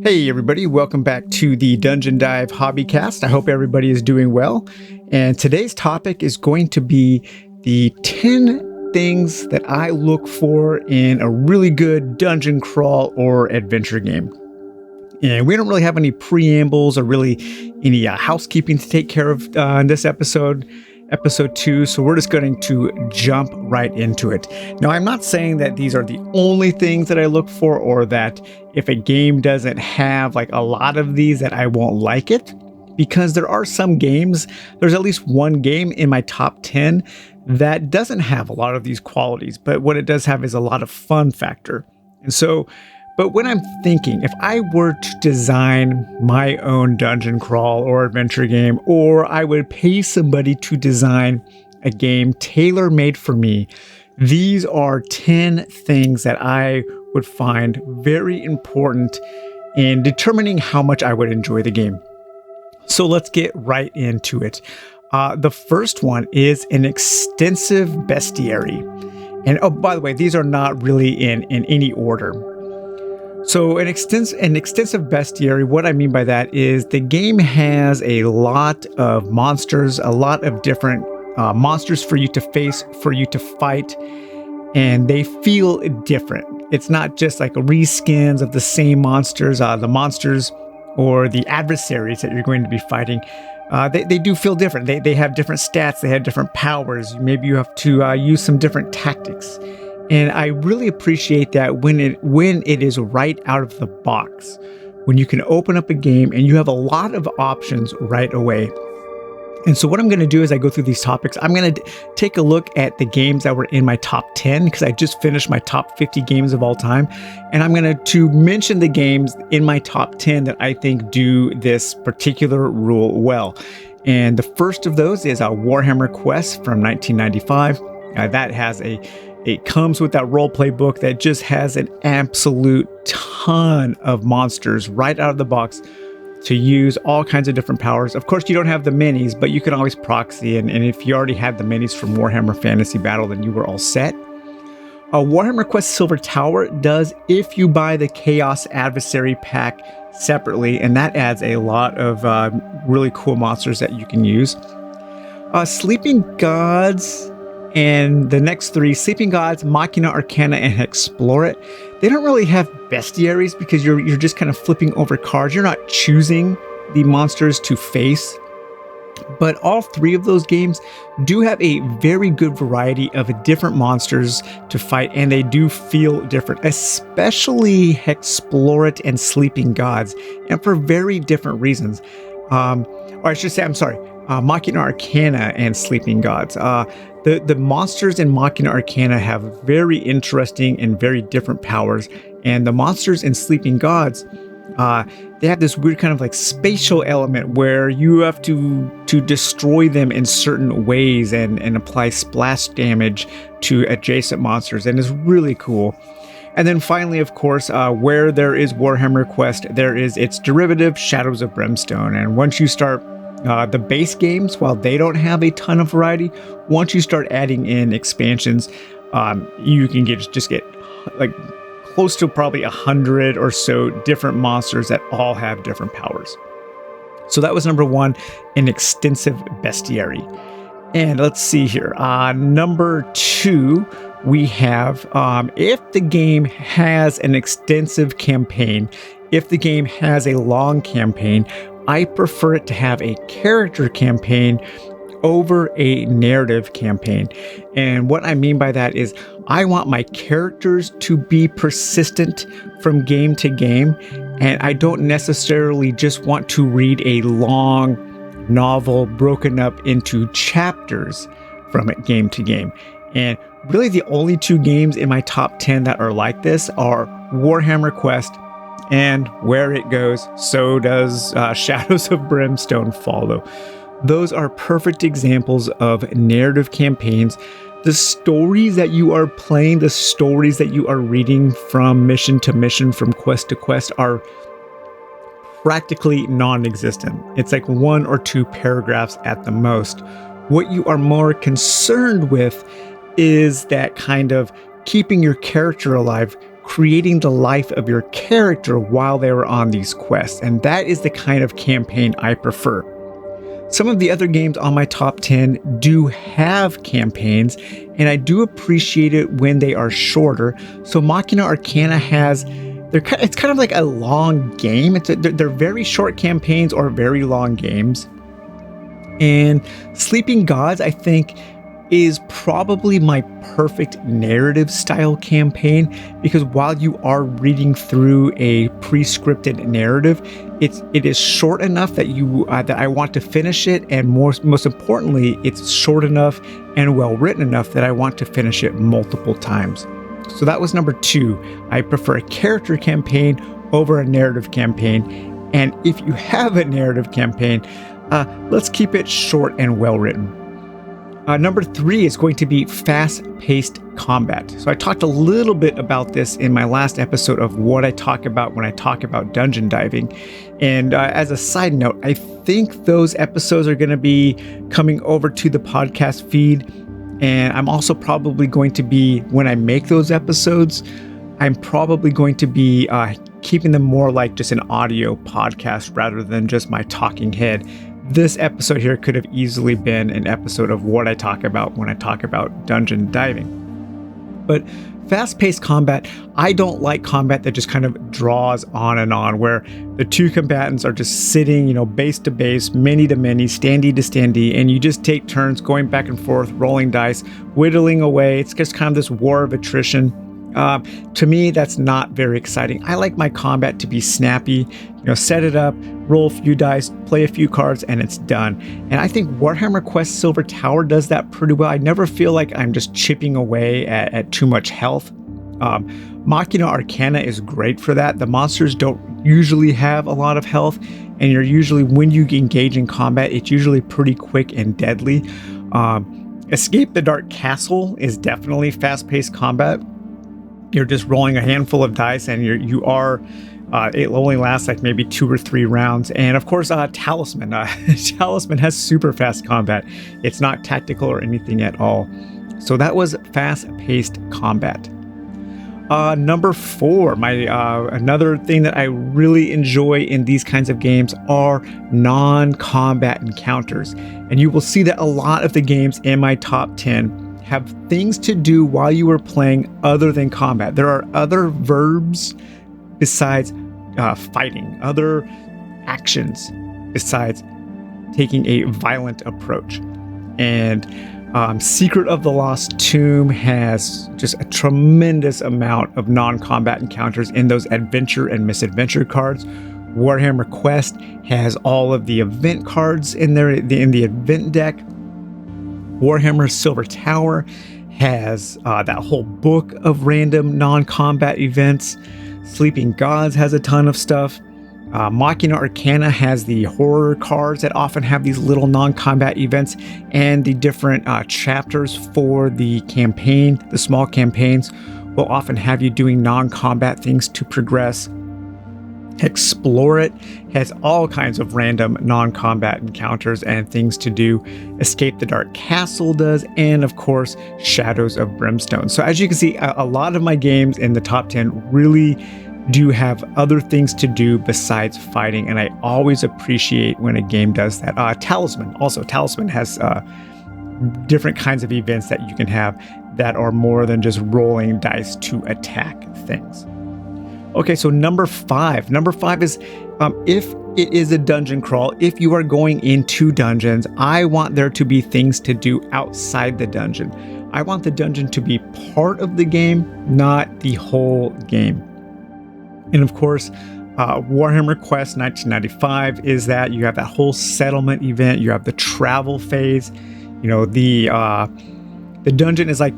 Hey everybody, welcome back to the Dungeon Dive Hobbycast. I hope everybody is doing well. And today's topic is going to be the 10 things that I look for in a really good dungeon crawl or adventure game. And we don't really have any preambles or really any housekeeping to take care of in this episode 2, so we're just going to jump right into it. Now, I'm not saying that these are the only things that I look for, or that if a game doesn't have like a lot of these that I won't like it, because there are some games, there's at least one game in my top 10 that doesn't have a lot of these qualities, but what it does have is a lot of fun factor. And so, but when I'm thinking, if I were to design my own dungeon crawl or adventure game, or I would pay somebody to design a game tailor-made for me, these are 10 things that I would find very important in determining how much I would enjoy the game. So let's get right into it. The first one is an extensive bestiary. And oh, by the way, these are not really in any order. So an extensive bestiary, what I mean by that is the game has a lot of monsters, a lot of different monsters for you to face, for you to fight, and they feel different. It's not just like reskins of the same monsters. The monsters or the adversaries that you're going to be fighting, they do feel different. They have different stats, they have different powers. Maybe you have to use some different tactics. And I really appreciate that when it is right out of the box, when you can open up a game and you have a lot of options right away. And so what I'm going to do as I go through these topics, I'm going to take a look at the games that were in my top 10, because I just finished my top 50 games of all time. And I'm going to mention the games in my top 10 that I think do this particular rule well. And the first of those is Warhammer Quest from 1995. That has it comes with that role-play book that just has an absolute ton of monsters right out of the box to use all kinds of different powers. Of course, you don't have the minis, but you can always proxy, and if you already had the minis from Warhammer Fantasy Battle, then you were all set. Warhammer Quest Silver Tower does if you buy the Chaos Adversary pack separately, and that adds a lot of really cool monsters that you can use. Sleeping Gods, and the next three, Sleeping Gods, Machina Arcana, and Explore It, they don't really have bestiaries because you're just kind of flipping over cards. You're not choosing the monsters to face. But all three of those games do have a very good variety of different monsters to fight, and they do feel different, especially Explore It and Sleeping Gods, and for very different reasons. Or I should say, I'm sorry, Machina Arcana and Sleeping Gods. The monsters in Machina Arcana have very interesting and very different powers, and the monsters in Sleeping Gods, they have this weird kind of like spatial element where you have to destroy them in certain ways and apply splash damage to adjacent monsters, and it's really cool. And then finally, of course, where there is Warhammer Quest, there is its derivative, Shadows of Brimstone. And once you start the base games, while they don't have a ton of variety, once you start adding in expansions, you can just get like close to probably 100 or so different monsters that all have different powers. So that was number one, an extensive bestiary. And let's see here. Number two, we have if the game has an extensive campaign, if the game has a long campaign, I prefer it to have a character campaign over a narrative campaign. And what I mean by that is I want my characters to be persistent from game to game, and I don't necessarily just want to read a long novel broken up into chapters from game to game. And really the only two games in my top 10 that are like this are Warhammer Quest, and where it goes, so does Shadows of Brimstone follow. Those are perfect examples of narrative campaigns. The stories that you are playing, the stories that you are reading from mission to mission, from quest to quest, are practically non-existent. It's like 1 or 2 paragraphs at the most. What you are more concerned with is that kind of keeping your character alive, creating the life of your character while they were on these quests. And that is the kind of campaign I prefer. Some of the other games on my top 10 do have campaigns, and I do appreciate it when they are shorter. So Machina Arcana it's kind of like a long game. They're very short campaigns or very long games. And Sleeping Gods, I think, is probably my perfect narrative style campaign, because while you are reading through a pre-scripted narrative, it is short enough that that I want to finish it, and most importantly, it's short enough and well written enough that I want to finish it multiple times. So that was number 2. I prefer a character campaign over a narrative campaign, and if you have a narrative campaign, let's keep it short and well written. Number 3 is going to be fast-paced combat. So I talked a little bit about this in my last episode of what I talk about when I talk about dungeon diving. And as a side note, I think those episodes are going to be coming over to the podcast feed. And I'm also probably going to be, when I make those episodes, I'm probably going to be keeping them more like just an audio podcast rather than just my talking head. This episode here could have easily been an episode of what I talk about when I talk about dungeon diving. But fast-paced combat, I don't like combat that just kind of draws on and on, where the two combatants are just sitting, base to base, many to many, standee to standee, and you just take turns going back and forth, rolling dice, whittling away. It's just kind of this war of attrition. To me, that's not very exciting. I like my combat to be snappy, set it up, roll a few dice, play a few cards, and it's done. And I think Warhammer Quest Silver Tower does that pretty well. I never feel like I'm just chipping away at too much health. Machina Arcana is great for that. The monsters don't usually have a lot of health, and when you engage in combat, it's usually pretty quick and deadly. Escape the Dark Castle is definitely fast-paced combat. You're just rolling a handful of dice, and it only lasts like maybe 2 or 3 rounds. And of course, Talisman. Talisman has super fast combat. It's not tactical or anything at all. So that was fast-paced combat. Number 4, another thing that I really enjoy in these kinds of games are non-combat encounters. And you will see that a lot of the games in my top 10 have things to do while you are playing other than combat. There are other verbs besides fighting, other actions besides taking a violent approach. And Secret of the Lost Tomb has just a tremendous amount of non-combat encounters in those adventure and misadventure cards. Warhammer Quest has all of the event cards in the event deck. Warhammer Silver Tower has that whole book of random non-combat events. Sleeping Gods has a ton of stuff. Machina Arcana has the horror cards that often have these little non-combat events, and the different chapters for the campaign, the small campaigns, will often have you doing non-combat things to progress. Explore It has all kinds of random non-combat encounters and things to do. Escape the Dark Castle does, and of course, Shadows of Brimstone. So as you can see, a lot of my games in the top 10 really do have other things to do besides fighting, and I always appreciate when a game does that. Talisman has different kinds of events that you can have that are more than just rolling dice to attack things. Okay, so number 5. Number 5 is if it is a dungeon crawl, if you are going into dungeons, I want there to be things to do outside the dungeon. I want the dungeon to be part of the game, not the whole game. And of course, Warhammer Quest 1995 is that you have that whole settlement event, you have the travel phase, the dungeon is like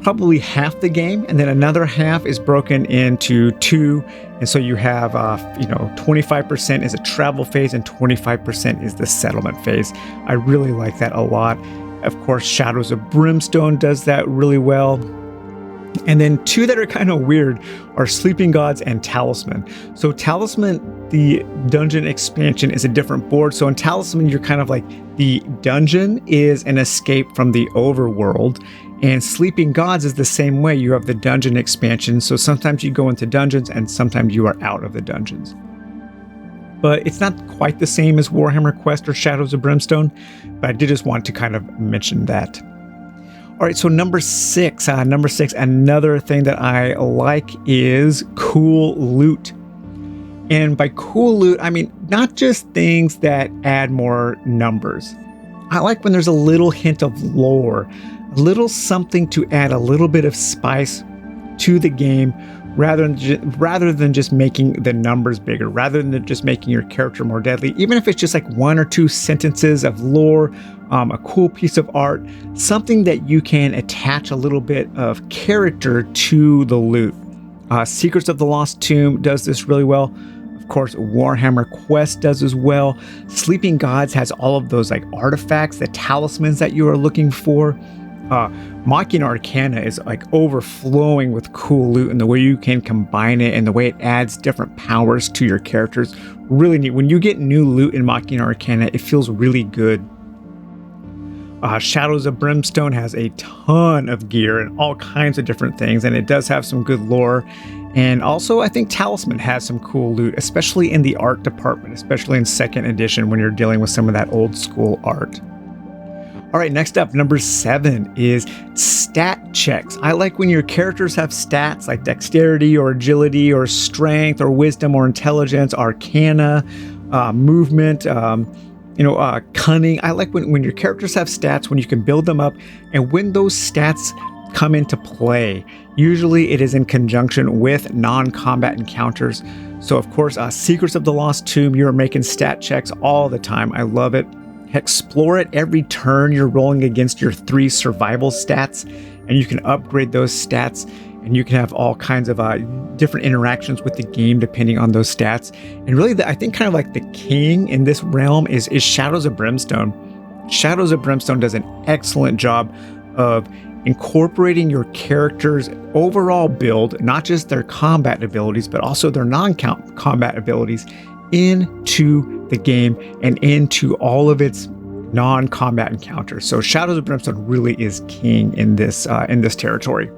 probably half the game, and then another half is broken into 2, and so you have 25% is a travel phase and 25% is the settlement phase. I really like that a lot. Of course, Shadows of Brimstone does that really well. And then 2 that are kind of weird are Sleeping Gods and Talisman. So Talisman, the dungeon expansion, is a different board. So in Talisman, you're kind of like, the dungeon is an escape from the overworld, And Sleeping Gods is the same way. You have the dungeon expansion, so sometimes you go into dungeons and sometimes you are out of the dungeons. But it's not quite the same as Warhammer Quest or Shadows of Brimstone, but I did just want to kind of mention that. All right, so number six, another thing that I like is cool loot. And by cool loot, I mean not just things that add more numbers. I like when there's a little hint of lore, a little something to add a little bit of spice to the game, rather than just making the numbers bigger, rather than just making your character more deadly. Even if it's just like one or two sentences of lore, a cool piece of art, something that you can attach a little bit of character to the loot. Secrets of the Lost Tomb does this really well. Of course, Warhammer Quest does as well. Sleeping Gods has all of those like artifacts, the talismans that you are looking for. Machina Arcana is like overflowing with cool loot, and the way you can combine it and the way it adds different powers to your characters. Really neat. When you get new loot in Machina Arcana, it feels really good. Shadows of Brimstone has a ton of gear and all kinds of different things, and it does have some good lore. And also, I think Talisman has some cool loot, especially in the art department, especially in 2nd edition when you're dealing with some of that old school art. All right, next up, number 7 is stat checks. I like when your characters have stats like dexterity or agility or strength or wisdom or intelligence, arcana, movement, cunning. I like when your characters have stats, when you can build them up, and when those stats come into play. Usually it is in conjunction with non-combat encounters. So of course, Secrets of the Lost Tomb, you're making stat checks all the time. I love it. Explore it every turn. You're rolling against your 3 survival stats, and you can upgrade those stats, and you can have all kinds of different interactions with the game depending on those stats. And really, I think kind of like the king in this realm is Shadows of Brimstone. Shadows of Brimstone does an excellent job of incorporating your character's overall build, not just their combat abilities, but also their non-combat abilities, into the game and into all of its non-combat encounters. So Shadows of Brimstone really is king in this territory.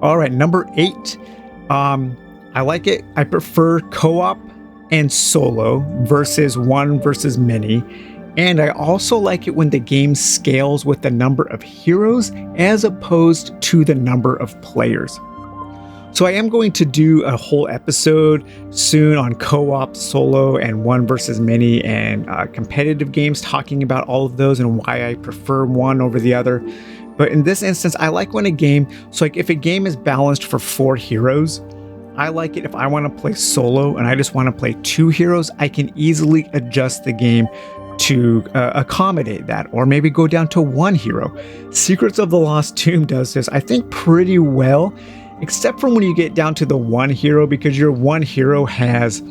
All right, number 8. I like it. I prefer co-op and solo versus one versus many. And I also like it when the game scales with the number of heroes as opposed to the number of players. So I am going to do a whole episode soon on co-op, solo, and one versus many, and competitive games, talking about all of those and why I prefer one over the other. But in this instance, I like when a game, so like if a game is balanced for 4 heroes, I like it if I want to play solo and I just want to play 2 heroes, I can easily adjust the game to accommodate that, or maybe go down to 1 hero. Secrets of the Lost Tomb does this, I think, pretty well, except for when you get down to the 1 hero, because your 1 hero has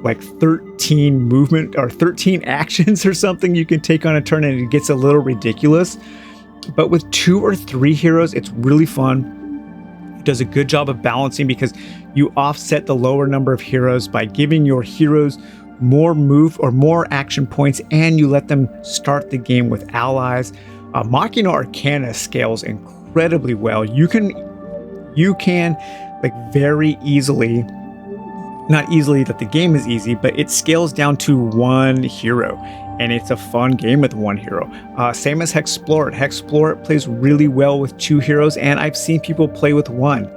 like 13 movement or 13 actions or something you can take on a turn, and it gets a little ridiculous. But with 2 or 3 heroes, it's really fun. It does a good job of balancing because you offset the lower number of heroes by giving your heroes more move or more action points, and you let them start the game with allies. Machina Arcana scales incredibly well. You can like very easily, not easily that the game is easy, but it scales down to 1 hero, and it's a fun game with 1 hero. Same as Hexplore It. Hexplore It plays really well with 2 heroes, and I've seen people play with 1.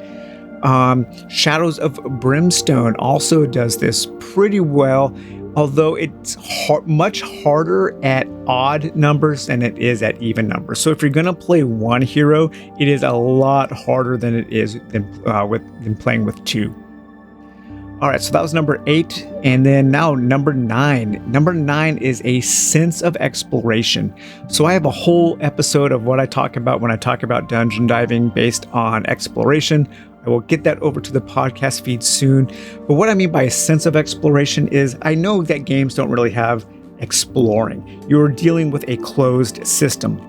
Shadows of Brimstone also does this pretty well, although it's much harder at odd numbers than it is at even numbers. So if you're going to play 1 hero, it is a lot harder than it is than playing with 2. All right, so that was number 8. And then now number 9. Number 9 is a sense of exploration. So I have a whole episode of what I talk about when I talk about dungeon diving based on exploration. I will get that over to the podcast feed soon. But what I mean by a sense of exploration is I know that games don't really have exploring. You're dealing with a closed system.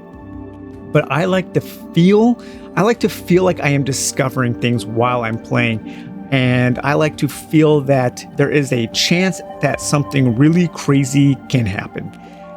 But I like to feel like I am discovering things while I'm playing. And I like to feel that there is a chance that something really crazy can happen.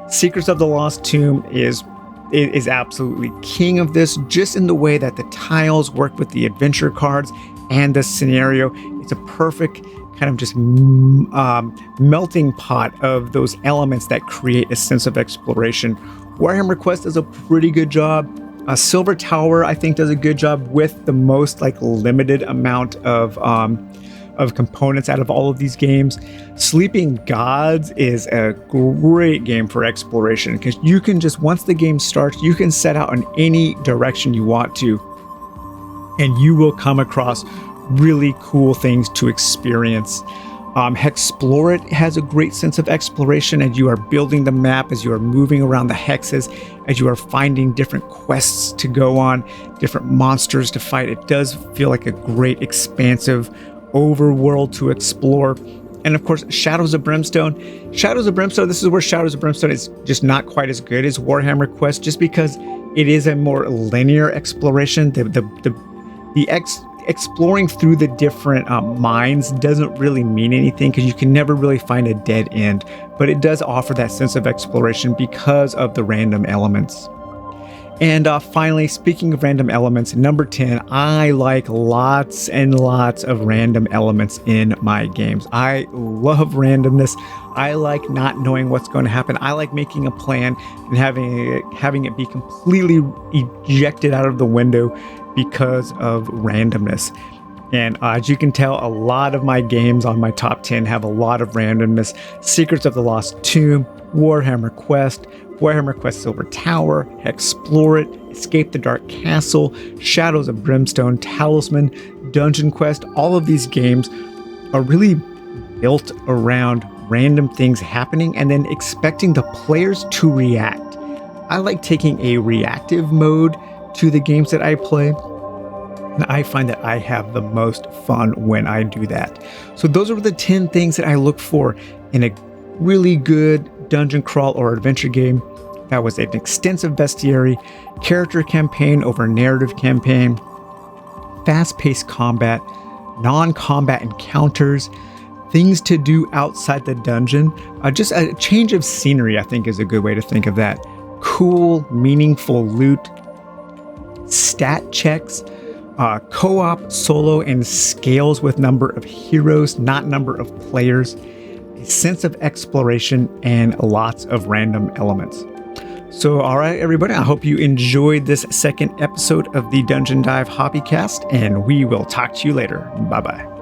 Secrets of the Lost Tomb is is absolutely king of this, just in the way that the tiles work with the adventure cards and the scenario. It's a perfect kind of just melting pot of those elements that create a sense of exploration. Warhammer Quest does a pretty good job. Silver Tower, I think, does a good job with the most limited amount of components out of all of these games. Sleeping Gods is a great game for exploration, because you can just, once the game starts, you can set out in any direction you want to, and you will come across really cool things to experience. Hexplore It has a great sense of exploration as you are building the map, as you are moving around the hexes, as you are finding different quests to go on, different monsters to fight. It does feel like a great expansive overworld to explore. And of course, Shadows of Brimstone. Shadows of Brimstone, this is where Shadows of Brimstone is just not quite as good as Warhammer Quest, just because it is a more linear exploration. Exploring through the different mines doesn't really mean anything, because you can never really find a dead end, but it does offer that sense of exploration because of the random elements. And finally, speaking of random elements, number 10, I like lots and lots of random elements in my games. I love randomness. I like not knowing what's going to happen. I like making a plan and having it be completely ejected out of the window because of randomness. And as you can tell, a lot of my games on my top 10 have a lot of randomness. Secrets of the Lost Tomb, Warhammer Quest, Warhammer Quest Silver Tower, Hexplore It, Escape the Dark Castle, Shadows of Brimstone, Talisman, Dungeon Quest. All of these games are really built around random things happening and then expecting the players to react. I like taking a reactive mode to the games that I play, and I find that I have the most fun when I do that. So those are the 10 things that I look for in a really good dungeon crawl or adventure game. That was an extensive bestiary, character campaign over narrative campaign, fast-paced combat, non-combat encounters, things to do outside the dungeon. Just a change of scenery, I think, is a good way to think of that. Cool, meaningful loot, stat checks, co-op, solo, and scales with number of heroes, not number of players, a sense of exploration, and lots of random elements. So, all right, everybody, I hope you enjoyed this second episode of the Dungeon Dive Hobbycast, and we will talk to you later. Bye-bye.